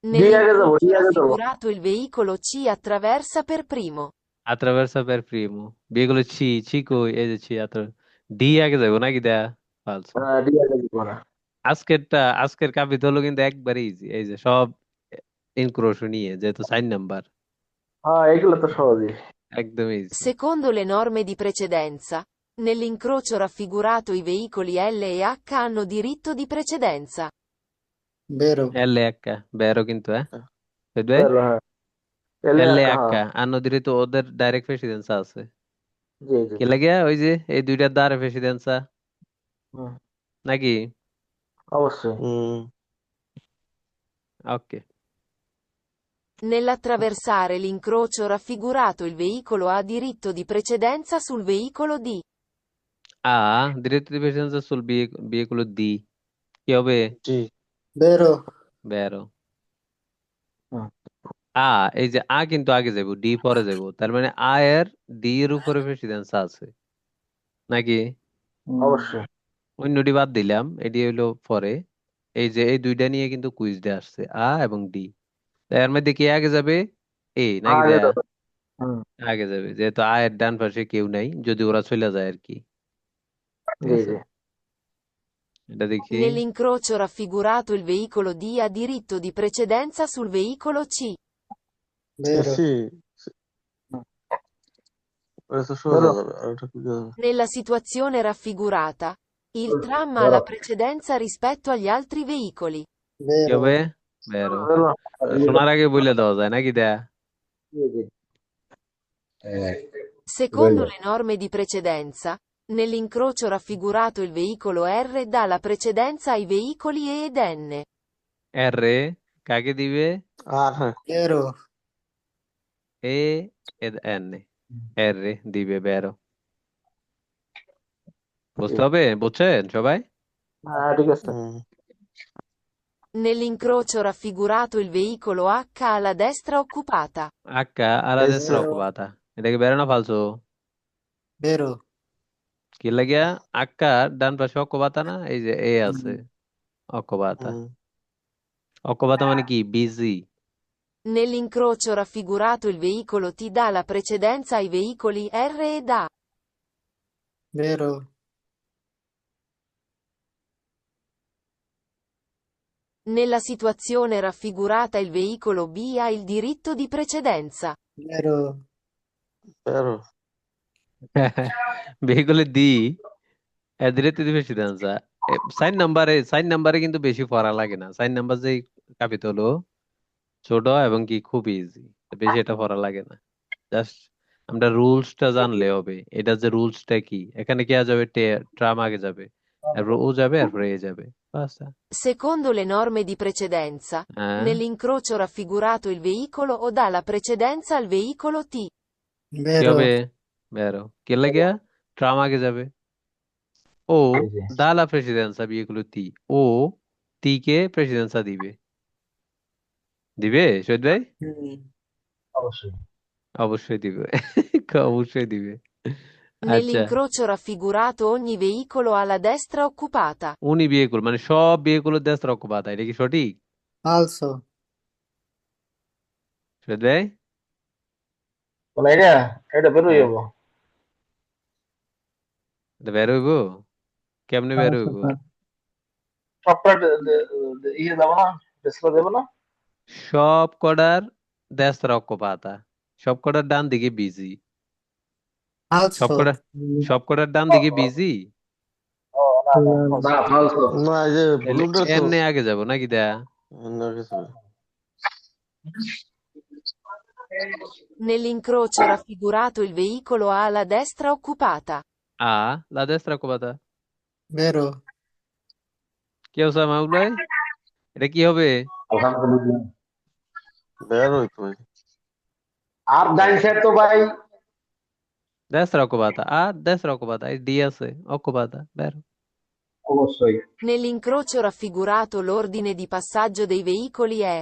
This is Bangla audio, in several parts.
ডি আগে যাবো, ডি Nell'incrocio আগে যাবো। raffigurato il veicolo C attraversa per primo. আত্রাভার্সা পের প্রিমো বিয়েগুলো ছি ছি কই এই যে ছি আত্রা ডি আগে যাবো নাকি দেয়া ফালসো। ডি আগে যাবো না। আজকের কাপিত হলো কিন্তু একবারে ইজি, এই যে সব ইনক্রোশ নিয়ে যেহেতু 4 নাম্বার, হ্যাঁ, এগুলো তো সহজই। একদম easy. Secondo le norme di precedenza, nell'incrocio raffigurato i veicoli L e H hanno diritto di precedenza. Vero. এলে একা বেরো কিন্তু বুঝবে। বের, হ্যাঁ। এলে এলে একা, হ্যাঁ। একা আন্ন দিলে তো ওদের ডাইরেক্ট প্রেসিডেন্স আছে। জি জি। কি লাগে ওই যে এই দুইটার দ্বারা প্রেসিডেন্সা হুম, নাকি। অবশ্যই। ওকে। Nell'attraversare l'incrocio raffigurato il veicolo ha diritto di precedenza sul veicolo D. আ ডিরেক্ট প্রেসিডেন্সা চুল বিয়ে বিয়ে গুলো দি কি হবে Sì. Vero. বেরো। হুম, আ এই যে কিন্তু আগে যাবো ডি পরে যাবো, তার মানে এর ডি এর উপরে প্রেসিডেন্স আছে নাকি। অবশ্যই। অন্যটি বাদ দিলাম, এটি হইলো পরে। এই যে এই দুইটা নিয়ে কিন্তু কুইজ দিয়ে আসছে এবং ডি, এর মধ্যে কি আগে যাবে, নাকি আগে দেয়া যাবো। হুম, আগে যাবে, যেহেতু এর ডান পাশে কেউ নাই, যদি ওরা চলে যায় আর কি। ঠিক জি আছে, জি। এটা দেখি। Nell'incrocio raffigurato il veicolo D ha diritto di precedenza sul veicolo C. Vero. sì, sì, হুম, questo solo বেরো। Nella situazione raffigurata, il tram ha বেরো, la precedenza rispetto agli altri veicoli. কি Vero. হবে বেরো। বেরো। শোনার আগে বলে দেওয়া যায় নাকি দেয়া। জি জি। Secondo le norme di precedenza, nell'incrocio raffigurato il veicolo R dà la precedenza ai veicoli E ed N. এর রে কাকে দিবে, Ah, Vero. এ এন এর রে দিবে বেরো। বুঝতে হবে, বুঝছেন সবাই। হ্যাঁ, ঠিক আছে। Nell'incrocio raffigurato il veicolo H ha la destra occupata. Hakka আলা দেশরা esatto. Vero. অকুপাতা, এটা কি বেরো না ফালসো। Vero. কি লাগিয়া আক্কা ডান পাশে অকুপাতা না, এই যে এ আছে Mm. অকুপাতা। অকুপাতা মানে কি busy. Nell'incrocio raffigurato il veicolo T dà la precedenza ai veicoli R ed A. Vero. Nella situazione raffigurata il veicolo B ha il diritto di precedenza. Vero. Vero. ভেহিকলে দি এদের বেশি দাঁড়া। 4 নাম্বারে কিন্তু বেশি পড়া লাগে না, 4 নাম্বার যে কাপিত হলো ছোট এবং কি খুব ইজি, বেশি এটা পড়া লাগে না। জাস্ট আমরা রুলসটা জানলে হবে, এটা যে রুলসটা কি, এখানে কি যাবে, ট্রাম আগে যাবে, এরপর ও যাবে, এরপর এ যাবে, বাস। Secondo le norme di precedenza, হ্যাঁ nell'incrocio raffigurato il veicolo O dà la precedenza al veicolo T. কি Vero. হবে বেরো, কে লাগিয়া ট্রাম আগে যাবে। ও জি জি। dà la presidenza বিয়েগুলো তি, ও কে প্রেসিডেন্সা দিবে, দিবে শহীদ ভাই। Mm. অবশ্যই। অবশ্যই দিবে অবশ্যই দিবে। আচ্ছা, Nell'incrocio raffigurato ogni veicolo ha la destra occupata. উনি বিয়ে করল মানে সব বিয়েগুলো দেশ রক্ষপাত, এটা কি সঠিক Falso. শহীদ ভাই। বলে এটা, এটা বেরোই হ্যাঁ, যাবো। এটা বের হইব, কেমনে বের হইব। সবটা ইয়ে যাবো না, ডিসপ্লে দেবো না। সব কটার দেশ রক্ষপাতা, সব কটার ডান দিকে বিজি, সব Falso. কটা সব কটার ডান দিকে বিজি। ও না না, না ফালতু। No, যে তাহলে ব্লুটা তো এনে আগে যাব নাকি দেয়া। অন্য কিছু। Nell'incrocio raffigurato il veicolo ha la destra occupata. la destra রক্ষপাতা। Vero. কি অবস্থা মাহবুব ভাই, এটা কি হবে আলহামদুলিল্লাহ। বের হই তুই। আর জানছে তো ভাই। destra occupata, destra occupata, এই ডি আছে occupata বের। অবশ্যই। Nell'incrocio raffigurato l'ordine di passaggio dei veicoli è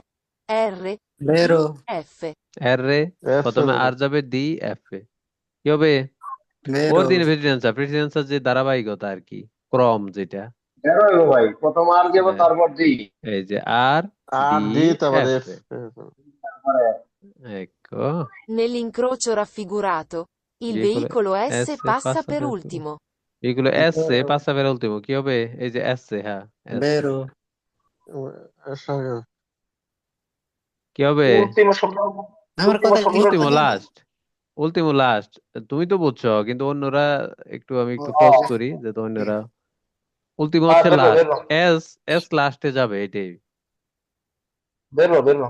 R, D, Vero. F. এর রে এফ এ প্রথমে দেবো। আর যাবে ডি এফ এ, কি হবে Vero. অর্ডিনারি প্রেসিডেন্সা, প্রেসিডেন্সার যে ধারাবাহিকতা আর কি, ক্রম যেটা, বেরো হইবো ভাই, প্রথম আর যাব, হ্যাঁ, তারপর জি, এই যে আর আর ডি ডি তারপরে এফ এফ। তারপরে ecco Nell'incrocio raffigurato, il veicolo veicolo S S passa passa per per ultimo. veicolo S বেরো passa per ultimo কি হবে এই যে S হ্যাঁ S বেরো কি হবে উল্টিমো শব্দ, আমার উল্টিমো কথা শব্দটা ক্লিয়ার উল্টিমো শোনা যায়? লাস্ট উল্টিমো লাস্ট তুমি তো বুঝছো কিন্তু অন্যরা একটু আমি একটু ও, ফোর্স করি যাতে অন্যরা উল্টিমো হ্যাঁ হচ্ছে বেরো লাস্ট বেরো এস এস লাস্টে যাবে এটাই বেরো বেরো।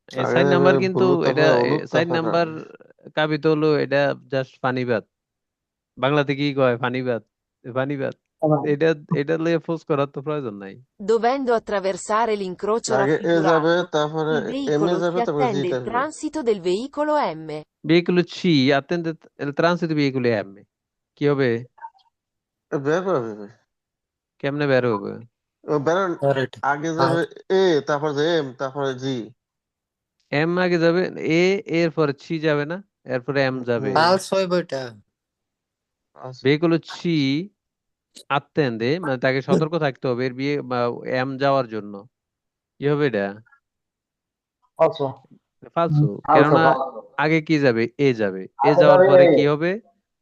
এই আগে সাইন যাবে নাম্বার কিন্তু হলুদ, এটা তারপরে হলুদ, সাইন তারপরে নাম্বার কাবিত হলো এটা জাস্ট ফানিবাদ বাংলাতে কি কয় ফানিবাদ ফানিবাদ এটা এটা লইয়ে ফোর্স করার তো প্রয়োজন নাই Dovendo attraversare l'incrocio আগে এ যাবে, raffigurato, তারপরে il M A veicolo si যাবে, তারপরে জি attende il আসবে। transito del veicolo M. veicolo C attende il transito di veicoli M কি হবে বের হবে ভাই। কেমনে বের হবে ও বের, কারেক্ট আগে যাবে এ, তারপর এম, তারপরে জি। এম আগে যাবে এ এর পরে সি যাবে না এরপরে এম যাবে পালস হইব এটা আচ্ছা, veicolo C attende মানে তাকে সতর্ক থাকতে হবে এর বিয়ে বা এম যাওয়ার জন্য কি হবে এটা আচ্ছা ফালসু আচ্ছা কেননা আগে কি যাবে এ যাবে এ আচ্ছা যাওয়ার যাবে পরে কি হবে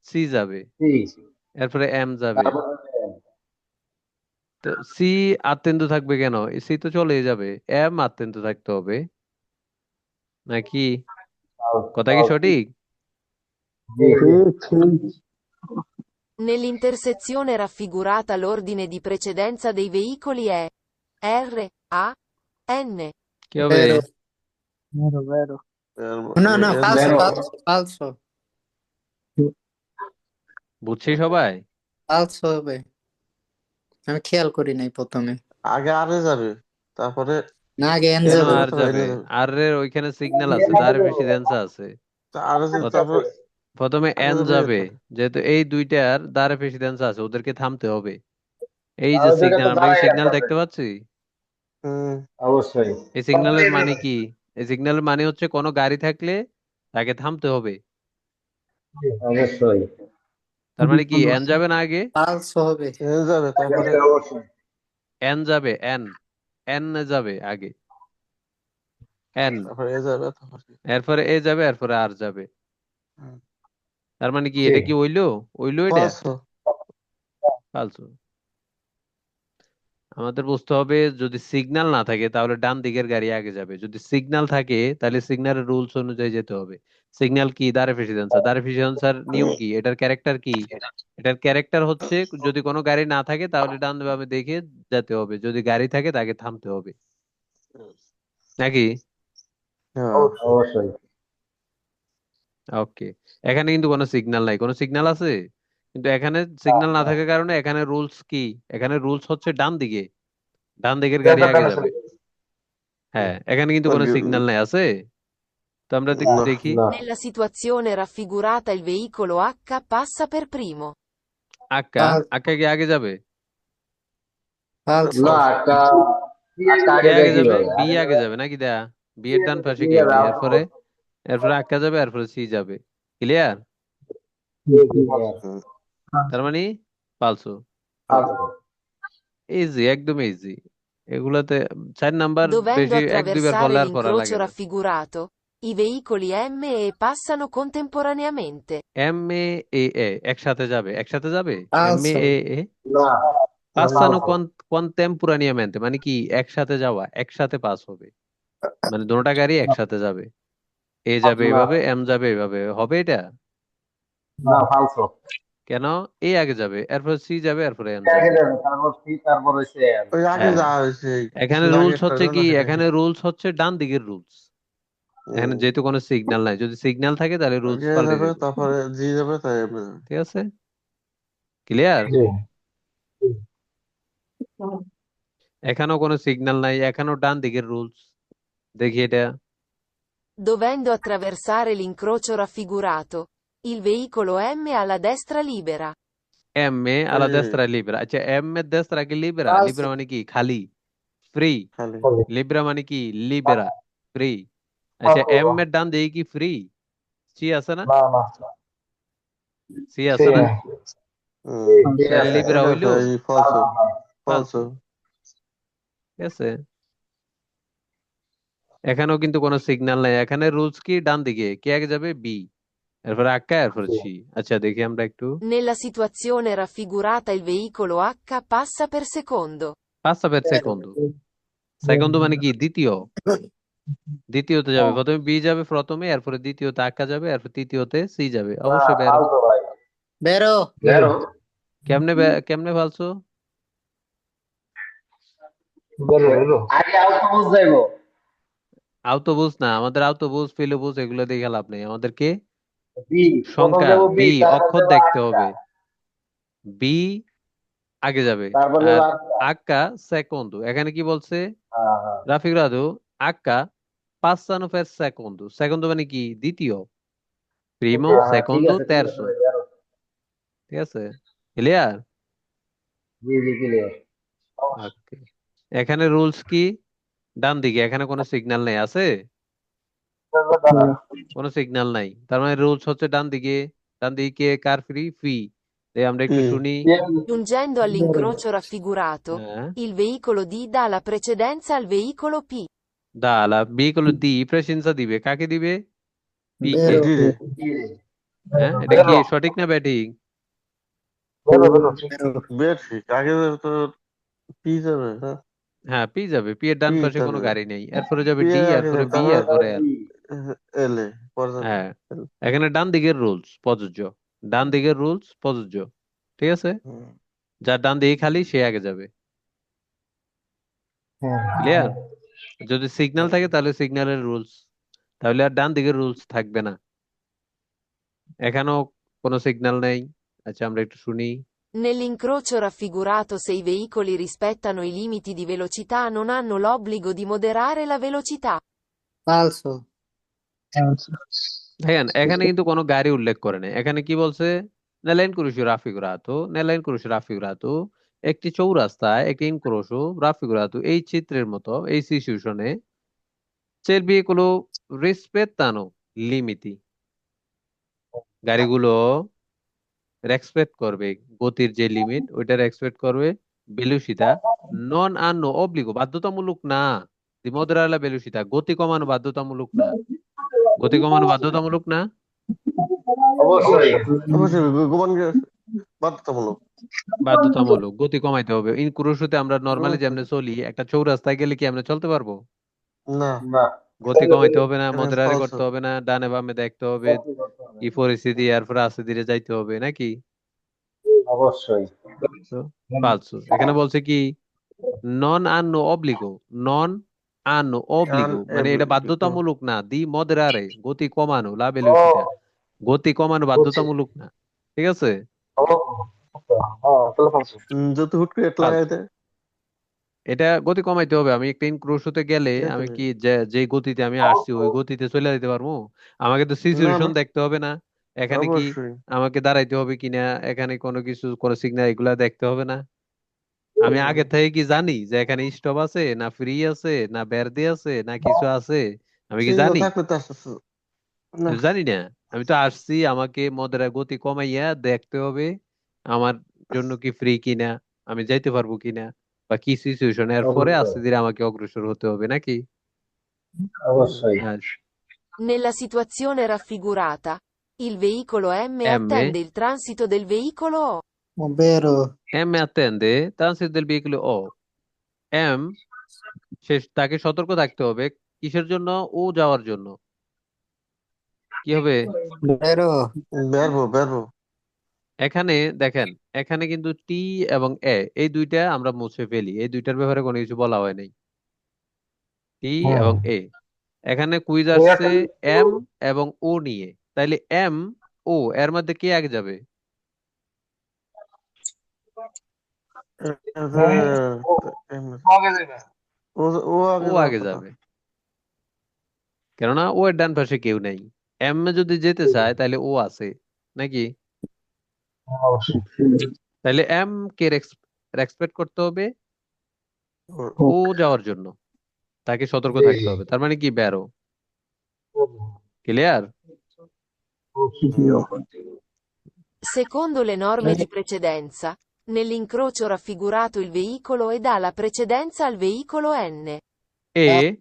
সি যাবে জি, এরপরে এম যাবে তারপরে তো সি আত্মেন্দু থাকবে কেন সি তো চলে যাবে এম আত্মেন্দু থাকতে হবে নাকি কথা কি সঠিক জি জি Nell'intersezione raffigurata l'ordine di precedenza dei veicoli è R, A, N. কি হবে বেরো বেরো বেরো না না এন পালস বেরো পালস পালস বুঝছি সবাই পালস হবে আমি খেয়াল করি নাই প্রথমে আগে আরে যাবে, তারপরে না আগে এন কেন এম এ যাবে যাবে, আর তারপরে এন যাবে এ যাবে। আর এর ওইখানে সিগন্যাল আছে দাঁড়ে বেশি ডেন্সা আছে আরে ঠিক তারপর আছে প্রথমে আগে এন যাবে এফ। যাবে যেহেতু এই দুইটার দাঁড়ে বেশি ডেন্সা আছে ওদেরকে থামতে হবে এই যে আর দুইটা সিগন্যাল তো আমরা কি দাঁড়াই সিগন্যাল রাখতে হবে দেখতে পাচ্ছি হুম, অবশ্যই, এই সিগন্যালের মানে কি এই সিগন্যালের মানে হচ্ছে কোনো গাড়ি থাকলে তাকে থামতে হবে অবশ্যই তার মানে কি এন যাবে না আগে পালস হবে এন যাবে, তারপরে অবশ্যই এন যাবে এন এন যাবে আগে এন তারপরে এ যাবে, তারপরে এরপরে এ যাবে এরপরে আর যাবে হুম, তার মানে কি জি এটা কি হইলো হইলো এটা পাঁচশো। ফালতু আমাদের বুঝতে হবে যদি সিগন্যাল না থাকে তাহলে ডান দিকের গাড়ি আগে যাবে যদি সিগন্যাল থাকে তাহলে সিগন্যালের রুলস অনুযায়ী যেতে হবে সিগন্যাল কি দাঁড়ে প্রেসিডেন্সার দাঁড়ে প্রেসিডেন্সার নিয়ম কি এটার ক্যারেক্টার কি এটার ক্যারেক্টার হচ্ছে যদি কোনো গাড়ি না থাকে তাহলে ডান বামে দেখে যেতে হবে যদি গাড়ি থাকে তাকে থামতে হবে নাকি হ্যাঁ, অবশ্যই ওকে এখানে কিন্তু কোনো সিগন্যাল নাই কোনো সিগন্যাল আছে কিন্তু এখানে সিগন্যাল না থাকার কারণে এখানে রুলস কি এখানে রুলস হচ্ছে ডান দিকের গাড়ি ডেল্টা আগে টানা যাবে শুরু হ্যাঁ এখানে কিন্তু কোনো সিগন্যাল নাই আছে তো আমরা একটু না, দেখি না Nella situazione raffigurata il veicolo H passa per primo. Hakka Hakka কি আগে যাবে পালস না একটা একটা কে আগে আগে দেখি যাবে হবে বি আগে আগে যাবে নাকি দেয়া বি এর ডান পাশে কে বি এরপরে এরপরে আক্কা যাবে এরপরে সি যাবে ক্লিয়ার হুম, তার মানে পালসো ইজি একদম ইজি এগুলাতে 4 নাম্বার Dovendo বেশি 1-2 বার attraversare পড়লে আর পড়া l'incrocio লাগে না raffigurato, i veicoli M e passano contemporaneamente. M এ এ এ একসাথে যাবে এম পালস এ হবে এ এ না পাসানো কন্টেম্পোরানিয়ামেন্টে মানে কি একসাথে যাওয়া একসাথে পাস হবে মানে দুটোটা গাড়ি একসাথে যাবে এ যাবে না এভাবে এম যাবে এভাবে হবে এটা না ফালসো, কেন এ আগে যাবে এরপর সি যাবে এরপরে এম আগে যাবে যাবে, তারপর সি, তারপর হচ্ছে এম। ওই আগে হ্যাঁ যাওয়া হয়েছে, এখানে কিছুদিন আগে রুলস একটা হচ্ছে কি না সেটা এখানে রুলস হচ্ছে ডান দিকের রুলস এখানে যেহেতু কোনো সিগন্যাল নাই যদি সিগন্যাল থাকে তাহলে রুলস আগে পাল্টে যাবে, যাবে তারপরে জি যাবে, তাই এম এ যাবে। ঠিক আছে ক্লিয়ার জি এখানেও কোনো সিগন্যাল নাই এখানেও ডান দিকের রুলস দেখি এটা Dovendo attraversare l'incrocio raffigurato, il veicolo M ha la destra libera. M এ আলা দেস্ত্রা লিব্রা আচ্ছা এম এর দেস্ত্রা কি লিব্রা পালস লিব্রা মানে কি খালি ফ্রি খালি লিব্রা মানে কি লিবেরা ফ্রি আচ্ছা এম এর ডান দিকে কি ফ্রি সি আছে না না না সি সে আছে না ঠিক তাহলে আছে লিবরা এটা হইলো এই ফলসো ফালসো, ফলসো ঠিক আছে। এখানেও কিন্তু কোনো সিগন্যাল নাই, এখানে রুলস কি, ডান দিকে কে আগে যাবে, বি, এরপরে আক্কা, এরপরে সি। আচ্ছা দেখি আমরা একটু। Nella situazione raffigurata il veicolo H passa per secondo. পাঁচটা পের বেরো সেকন্দ, সেকন্দ মানে কি, দ্বিতীয়, দ্বিতীয়তে যাবে, প্রথমে বি যাবে প্রথমে, এরপরে দ্বিতীয়তে আক্কা যাবে, এরপর তৃতীয়তে সি যাবে, অবশ্যই বেরো। ফালতু ভাই বেরো বেরো কেমনে ফালসো? বেরো বেরো আগে আউট বুঝ যাইবো আওতবুজ না, আমাদের আওতবুজ ফিলোবুজ এগুলো দেখে লাভ নেই, আমাদেরকে বি প্রথম সংখ্যা, যাবো বি বি তারপর অক্ষর যাবো দেখতে আটটা হবে, বি আগে যাবে, তারপর আর যাবো আটটা আক্কা সেকন্দ। এখানে কি বলছে হ্যাঁ হ্যাঁ Rafi রাদু, Hakka passano per secondo, second মানে কি, দ্বিতীয়, প্রিমো হ্যাঁ হ্যাঁ ঠিক সেকন্দ আছে তেরসো, ভাই বেরো ঠিক আছে, ক্লিয়ার? জি জি ক্লিয়ার ওকে, এখানে রুলস কি, ডান দিকে এখানে কোনো সিগন্যাল নেই, আছে কোনো সিগন্যাল নাই, তার মানে রুলস হচ্ছে ডান দিকে, ডান দিকে কার ফ্রি, ফি। আমরা একটু শুনি। Giungendo all'incrocio raffigurato, হ্যাঁ, il veicolo D dà la precedenza al veicolo P. দালা বি গুলো দি প্রেসেন্সা দিবে, কাকে দিবে, পি কে। বেরো দিলে হ্যাঁ, এটা কি বেরো সঠিক না ব্যাটিং? বেরো বেরো ঠিক বেরো বেশি আগে তো পি যাবে না হ্যাঁ, পি যাবে, পি এর ডান পি পাশে কোনো তাহলে গাড়ি নেই, এরপরে যাবে পি ডি, এর আগে এরপরে যাবে বি, তারপরে এরপরে এল। এলে পরে যাবে হ্যাঁ, এখানে ডান দিকের রুলস প্রযোজ্য, ডান দিকের রুলস প্রযোজ্য, ঠিক আছে, হুম। যার ডান দিকে খালি সে আগে যাবে, ক্লিয়ার? যদি সিগন্যাল থাকে তাহলে সিগন্যালের রুলস, তাহলে আর ডান দিকের রুলস থাকবে না। এখানেও কোনো সিগন্যাল নেই। আচ্ছা আমরা একটু শুনি। Nell'incrocio raffigurato se i veicoli rispettano i limiti di velocità non hanno l'obbligo di moderare la velocità. ফালসো দেখেন এখানে কিন্তু কোনো গাড়ি উল্লেখ করে নাই, এখানে কি বলছে, nell'incrocio raffigurato একটি চৌরাস্তায় একটি ইনক্রোশো রাফিগুরাতো, এই চিত্রের মতো এই সিচুয়েশনে চের ভেহিকুলো রিসপেত্তানো লিমিটি, গাড়িগুলো রেসপেক্ট করবে গতির যে লিমিট ওইটা রেসপেক্ট করবে, বেলুসিতা নন আনো অব্লিগো বাধ্যতামূলক না, দিমোদরালা বেলুসিতা গতি কমানো বাধ্যতামূলক না, গতি কমানো বাধ্যতামূলক না। অবশ্যই অবশ্যই গোপন বাধ্যতামূলক বাধ্যতামূলক, গতি কমাইতে হবে। ইন ক্রুশোতে আমরা নর্মালি অবশ্যই। যেমনি চলি, একটা চৌরাস্তায় গেলে কি আমরা চলতে পারবো? না না গতি কমাইতে হবে না, এটা মদরারে ফলস করতে হবে না, ডানে বামে দেখতে হবে, কি পরিস্থিতি, এরপরে আস্তে ধীরে যাইতে হবে নাকি। অবশ্যই তো ফালসু, এখানে বলছে কি, নন আনো অব্লিগো, নন আনো অব্লিগো মানে এটা বাধ্যতামূলক না, দি মদরারে গতি কমানো, লা ও বেলুসিটা গতি কমানো বুঝছি বাধ্যতামূলক না, ঠিক আছে, ও হ্যাঁ তাহলে ফালতু যদি হুট করে এটা লাগাই ফালসু। দেয় এটা গতি কমাইতে হবে, আমি একটা ইনক্রুশোতে গেলে আমি কি যে গতিতে আমি আসছি ওই গতিতে চলে যেতে পারবো? আমাকে তো না সিচুয়েশন না দেখতে হবে না, এখানে কি অবশ্যই আমাকে দাঁড়াইতে হবে কিনা, এখানে কোনো কিছু কোনো সিগন্যাল এগুলা দেখতে হবে না, আমি আগে থেকে কি জানি যে এখানে স্টপ আছে না ফ্রি আছে না বেরদে আছে না কিছু আছে, আমি কি সেগুলো জানি? থাকলে তো আসতেছে না আমি জানি না, আমি তো আসছি, আমাকে মদের গতি কমাইয়া দেখতে হবে আমার জন্য কি ফ্রি কিনা, আমি যাইতে পারবো কিনা, বা কি সিচুয়েশন, এর পরে অবশ্যই আস্তে ধীরে আমাকে অগ্রসর হতে হবে নাকি। অবশ্যই আর Nella situazione raffigurata, il veicolo M M এ attende il transito del veicolo O. বেরো এম এ attende tránsito del vehículo O, M তাকে সতর্ক থাকতে হবে কিসের জন্য, ও যাওয়ার জন্য, কি হবে, বেরো বেরবো বেরবো এখানে দেখেন, এখানে কিন্তু টি এবং এ এই দুইটা আমরা মুছে ফেলি, এই দুইটার ব্যাপারে কোনো কিছু বলা হয় নাই, টি এবং এ। এখানে কুইজ আসছে এম এবং ও নিয়ে, তাইলে এম ও এর মধ্যে কে আগে যাবে? ও আগে যাবে ও ও ও আগে যাওয়ার আগে কথা যাবে, কেননা ও এর ডান পাশে কেউ নেই, এম এ যদি যেতে চায় তাহলে ও আছে নাকি, অবশ্যই তাহলে এম কে রেসপেক্ট করতে হবে ও যাওয়ার জন্য, তাকে সতর্ক জি থাকতে হবে, তার মানে কি ব্যারো, ক্লিয়ার? হুম Secondo le norme di precedenza, nell'incrocio raffigurato il veicolo E dà la precedenza al veicolo N. এ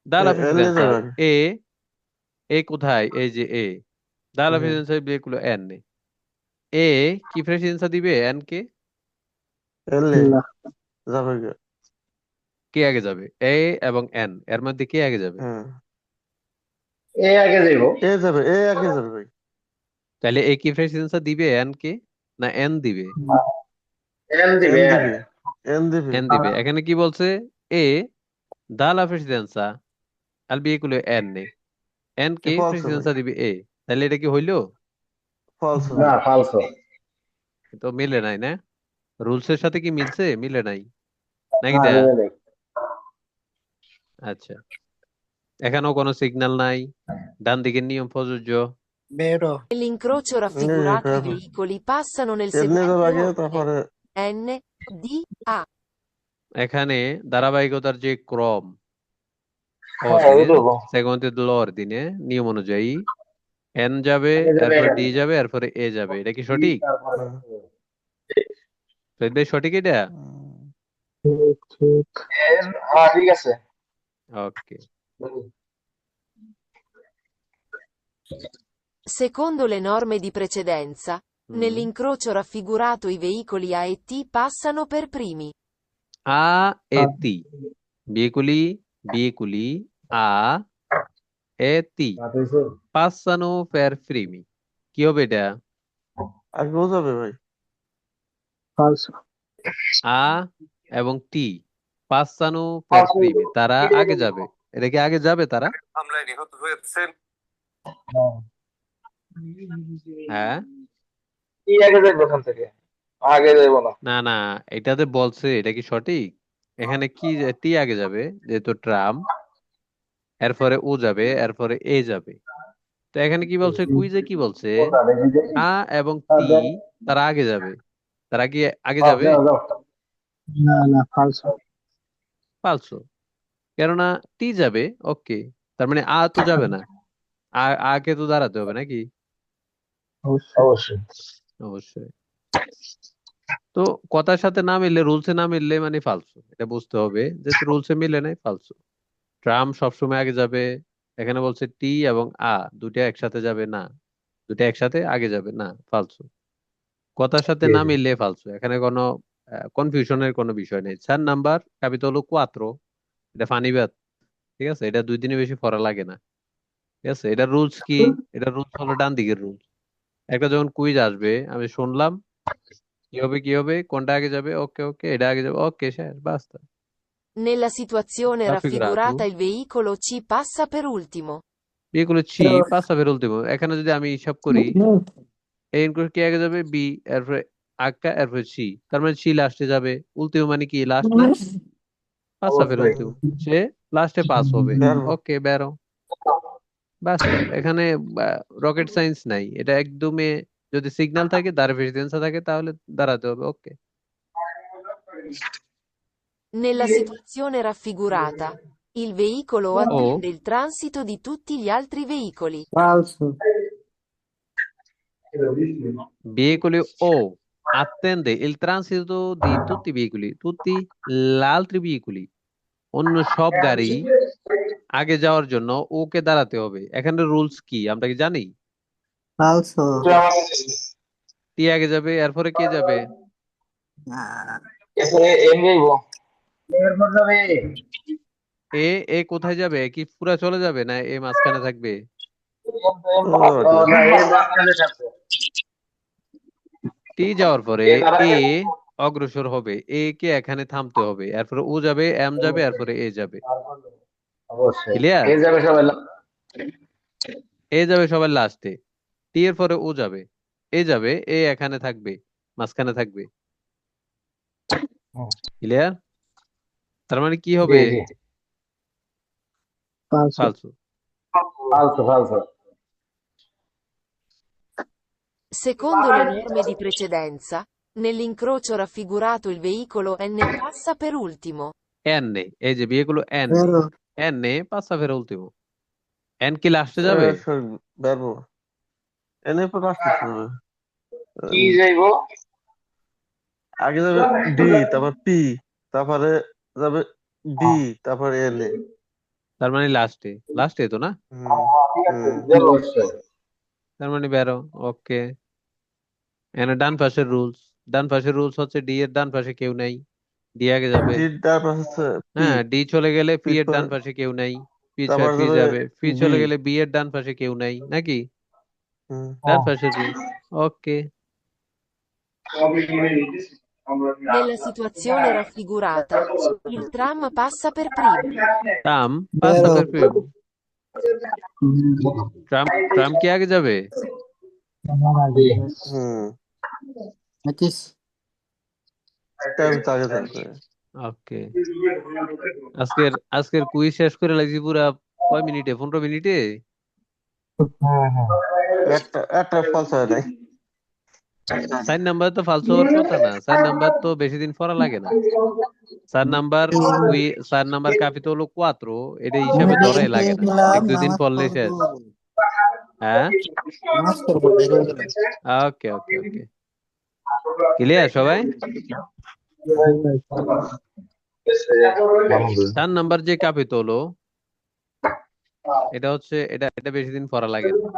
dà la এলে precedenza যাবে আগে এ কোথায় এই যে এ dà la হুম। precedenza al veicolo N এ কি precedenza দিবে n কে এলে যাবে গে। কে আগে যাবে এ এবং n এর মধ্যে কে আগে যাবে হ্যাঁ এ আগে যাইব এ আগে যাবে ভাই তাহলে এ কি precedenza দিবে n কে না n দিবে এন এন দিবে দিবে এন দিবে n দিবে এখানে কি বলছে এ dà la precedenza al veicolo N n কে ফলস ভাই precedenza দিবে এ তাহলে এটা কি হইলো ফলস না ফালস তো মিলে নাই না রুলস এর সাথে কি মিলছে মিলে নাই নাকি না দা মিলে নাই আচ্ছা এখানেও কোনো সিগন্যাল নাই ডান দিকের নিয়ম প্রযোজ্য Vero. Nell'incrocio raffigurato i veicoli passano nel এমনি যাবে seguente আগে ordine. তারপরে N, D, A. এখানে ধারাবাহিকতার যে ক্রম হ্যাঁ ordine ওইটুকু secondo dell'ordine নিয়ম অনুযায়ী n যাবে আগে যাবে এরপরে N, ডি যাবে এরপরে এ যাবে এটা কি সঠিক তারপরে শহীদ ভাই সঠিক এটা এন, হ্যাঁ ঠিক আছে ওকে Secondo le norme di precedenza, nell'incrocio raffigurato i veicoli A e T passano per primi. A e T veicoli A e T passano per primi কি হবে এটা আগেও যাবে ভাই আ এবং টি passano per primi তারা আগে যাবে এটা কি আগে যাবে তারা হামলায় নিহত হয়েছেন হ্যাঁ কি আগে যাইব ওখান থেকে আগে যাইব না না না এটাতে বলছে এটা কি সঠিক এখানে কি টি আগে যাবে যেহেতু ট্রাম এরপরে ও যাবে এরপরে এ যাবে তো এখানে কি বলছে কুইজে কি বলছে আ এবং টি তারা আগে যাবে তারা কি আগে যাবে ফালসো কেননা টি যাবে ওকে তার মানে আ তো যাবে না আ কে তো দাঁড়াতে হবে নাকি অবশ্যই অবশ্যই তো কথার সাথে না মিললে রুলসে না মিললে মানে ফালসো এটা বুঝতে হবে যেহেতু রুলসে মিলে নাই ফালসো ট্রাম সবসময় আগে যাবে এখানে বলছে টি এবং আ দুটো একসাথে যাবে না দুটো একসাথে আগে যাবে না ফালসো কথার সাথে না মিললে ফালসো এখানে কোনো কনফিউশনের কোনো বিষয় নেই 4 নাম্বার capítulo 4 এটা ফানিবাদ ঠিক আছে এটা 2 দিনের বেশি পড়া লাগে না ঠিক আছে এটা রুলস কি এটা রুলস হলো ডান দিকের রুলস একটা যখন কুইজ আসবে আমি শুনলাম কি হবে কোনটা আগে যাবে ওকে ওকে এটা আগে যাবে ওকে শেষ বাস্তা Nella situazione Raffigurato. raffigurata il veicolo C passa per ultimo. এগুলো ছি পাঁচটা বের উল্টিম এখানে যদি আমি হিসাব করি এই ইনক্লুড কি আগে যাবে বি এরপরে আক্কা এরপরে সি তার মানে সি লাস্টে যাবে উল্টিম মানে কি লাস্ট না পাঁচটা বের উল্টিম সে লাস্টে পাস হবে ওকে বেরো বাস এখানে রকেট সায়েন্স নাই এটা একদমই যদি সিগন্যাল থাকে দাঁড়ে প্রেসিডেন্সা থাকে তাহলে দাঁড়াতে হবে ওকে Nella situazione raffigurata, il veicolo attende il transito di tutti gli altri veicoli. Falso. veicoli O attende il transito di tutti i veicoli tutti gli altri veicoli অন্য সব গাড়ি আগে যাওয়ার জন্য ওকে দাঁড়াতে হবে এখানে রুলস কি আমরা কি জানি Falso. টি আগে যাবে এরপরে কে যাবে এরপরে এন যাইব এরপর যাবে এ কোথায় যাবে কি পুরা চলে যাবে না এ মাঝখানে থাকবে টি যাওয়ার পরে এ অগ্রসর হবে এ কে এখানে থামতে হবে এরপরে ও যাবে এম যাবে এরপরে এ যাবে অবশ্যই ক্লিয়ার এ যাবে সবাই এ যাবে সবার লাস্টে টি এর পরে ও যাবে এ যাবে এ এখানে থাকবে মাঝখানে থাকবে ক্লিয়ার তার মানে কি হবে ফালসো ফালসো ফালসো Secondo le norme di precedenza, nell'incrocio raffigurato il veicolo N passa per ultimo. N নে এই যে বিয়েগুলো এন Vero. এন নে পাঁচটা ফের উল্টিমো এন কি লাস্টে যাবে বেরবো এনে পর আসতে হবে কি যাইবো? আগে যাবে ডি, তারপর পি, তারপরে যাবে বি, তারপর এন এ। তার মানে লাস্টে তো না? হুম ঠিক আছে, হুম বেরো। তার মানে বেরো। ওকে, এখানে ডান পাশের রুলস হচ্ছে ডি এর ডান পাশে কেউ নাই, ডি আগে যাবে। ডির তারপর হচ্ছে পি, হ্যাঁ, ডি চলে গেলে পি পির এর ডান পরে পাশে কেউ নাই, তারপর পি যাবে যাবে, পি বি। চলে গেলে বি এর ডান পাশে কেউ নাই নাকি? হুম ডান পাশের রুল। ওকে। Nella situazione raffigurata, il tram passa per primo. Tram পাঁচটা বেরো পের ট্রাম কি আগে যাবে? হুম দেখিস টাইম তো আগে থাকবে। ওকে, আজকের কুইজ শেষ করে লাগছি পুরা কয় মিনিটে? 15 মিনিটে। একটা ফলস হয় নাই। 4 নাম্বার তো ফালতু হওয়ার কথা না, 4 নাম্বার তো বেশি দিন পড়া লাগে না। 4 নাম্বার 4 নাম্বার capítulo 4 এটা হিসাবে আমি বের ধরাই লাগে হয়ে না, গেলাম, এক দুই দিন নামাজ পড়লে শেষ। পড়বো। হ্যাঁ, নামাজ পড়বো, বের হয়ে গেলাম। ওকে ওকে ওকে, ক্লিয়ার সবাই? 4 নাম্বার যে capítulo এটা হচ্ছে এটা বেশি দিন পড়া লাগে না।